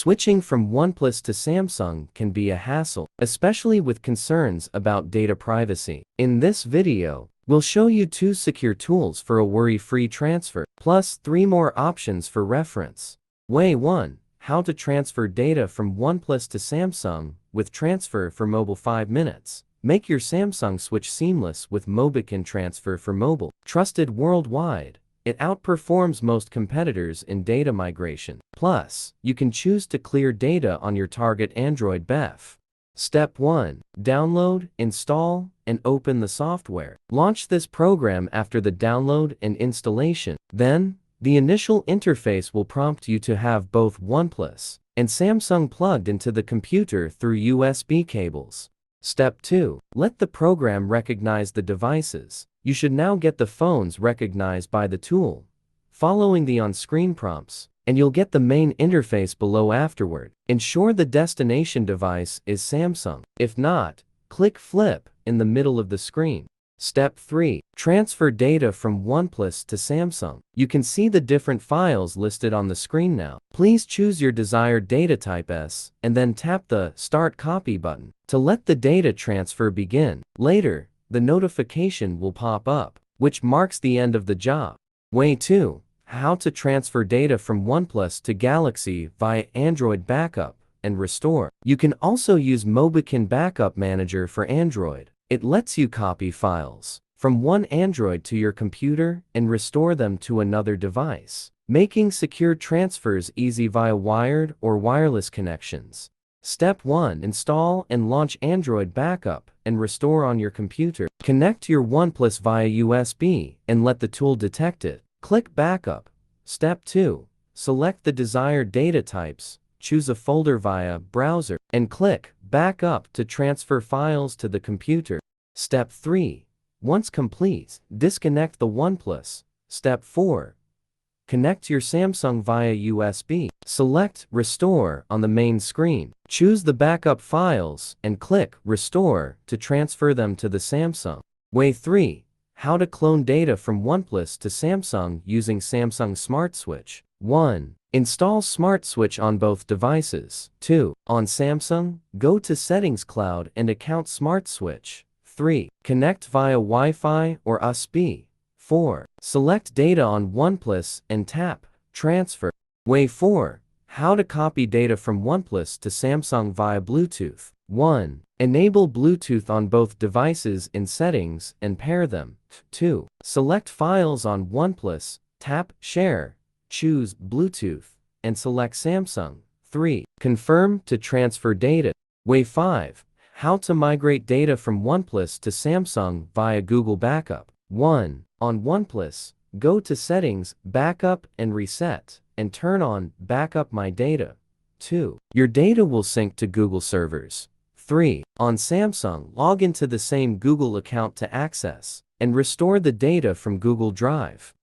Switching from OnePlus to Samsung can be a hassle, especially with concerns about data privacy. In this video, we'll show you 2 secure tools for a worry-free transfer, plus 3 more options for reference. Way 1. How to transfer data from OnePlus to Samsung with transfer for mobile 5 minutes. Make your Samsung switch seamless with Mobican Transfer for Mobile. Trusted worldwide, it outperforms most competitors in data migration. Plus, you can choose to clear data on your target Android BEF. Step 1. Download, install, and open the software. Launch this program after the download and installation. Then, the initial interface will prompt you to have both OnePlus and Samsung plugged into the computer through USB cables. Step 2. Let the program recognize the devices. You should now get the phones recognized by the tool, following the on-screen prompts, and you'll get the main interface below afterward. Ensure the destination device is Samsung. If not, click Flip in the middle of the screen. Step 3. Transfer data from OnePlus to Samsung. You can see the different files listed on the screen now. Please choose your desired data type S and then tap the Start Copy button to let the data transfer begin. Later, the notification will pop up, which marks the end of the job. Way 2. How to transfer data from OnePlus to Galaxy via Android Backup and Restore. You can also use Mobican Backup Manager for Android. It lets you copy files from one Android to your computer and restore them to another device, making secure transfers easy via wired or wireless connections. Step 1. Install and launch Android Backup and Restore on your computer. Connect your OnePlus via USB and let the tool detect it. Click Backup. Step 2. Select the desired data types, choose a folder via browser, and click Backup to transfer files to the computer. Step 3. Once complete, disconnect the OnePlus. Step 4. Connect your Samsung via USB. Select Restore on the main screen. Choose the backup files and click Restore to transfer them to the Samsung. Way 3. How to clone data from OnePlus to Samsung using Samsung Smart Switch. 1. Install Smart Switch on both devices. 2. On Samsung, go to Settings Cloud and Account Smart Switch. 3. Connect via Wi-Fi or USB. 4. Select data on OnePlus and tap Transfer. Way 4. How to copy data from OnePlus to Samsung via Bluetooth. 1. Enable Bluetooth on both devices in Settings and pair them. 2. Select files on OnePlus, tap Share, choose Bluetooth, and select Samsung. 3. Confirm to transfer data. Way 5. How to migrate data from OnePlus to Samsung via Google Backup. 1. On OnePlus, go to Settings, Backup and Reset, and turn on Backup My Data. 2. Your data will sync to Google servers. 3. On Samsung, log into the same Google account to access and restore the data from Google Drive.